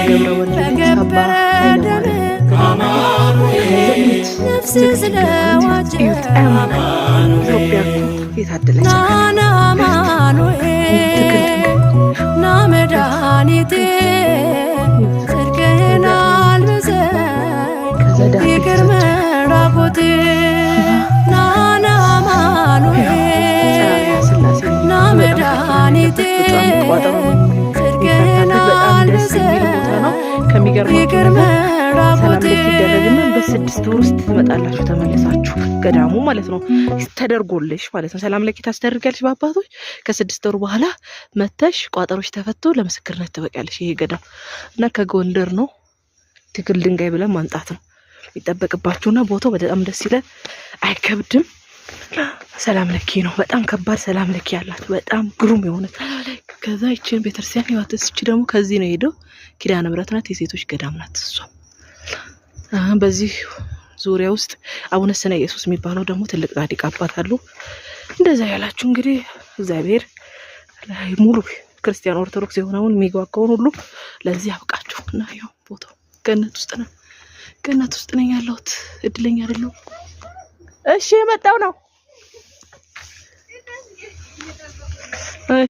ገብረ ወልድ አባ ነፍስ ስለዋጀ ኢትዮጵያ የታደለች ናመዳኒቴ ጽድቅህን አልብሰኝ ይቅር መራቆቴ ናመዳኒቴ ጽድቅህን አልብሰኝ ይቅር መራቆቴ በ6 ወር ውስጥ ትመጣላችሁ ተመለሳችሁ ገዳሙ ማለት ነው ተደርጎልሽ ማለት ነው ሰላም ለኪ ታስደርጋለሽ በአባቶች ከ6 ወር በኋላ መተሽ ቋጠሮች ተፈቶ ለምስክርነት ትበቃለሽ ይሄ ገዳም እና ከጎንደር ነው ትግል ድንጋይ ብለን ማንጣት ነው ይተበቅባችሁና ቦታው በጣም ደስ ይላል አይከብድም ሰላም ለኪ ነው በጣም ከባድ ሰላም ለኪ ያላት በጣም ግሩም የሆነ ከዛ እቺን ቤተክርስቲያን ይዋተስ እቺ ደግሞ ከዚህ ነው ሄዶ ኪዳነ ምሕረት ናት የሴቶች ገዳም ናት እሷ በዚህ ዙሪያ ውስጥ አቡነ ስነ ኢየሱስ የሚባለው ደግሞ ትልቅ ጻድቅ አባት አሉ እንደዛ ያላችሁ እንግዲህ እግዚአብሔር ሙሉ ክርስቲያን ኦርቶዶክስ የሆነውን የሚጓጓውን ሁሉ ለዚህ ያብቃችሁ እና ያው ቦታው ገነት ውስጥ ነኝ ያለሁት እድለኛ አይደለሁ እሺ መጣው ነው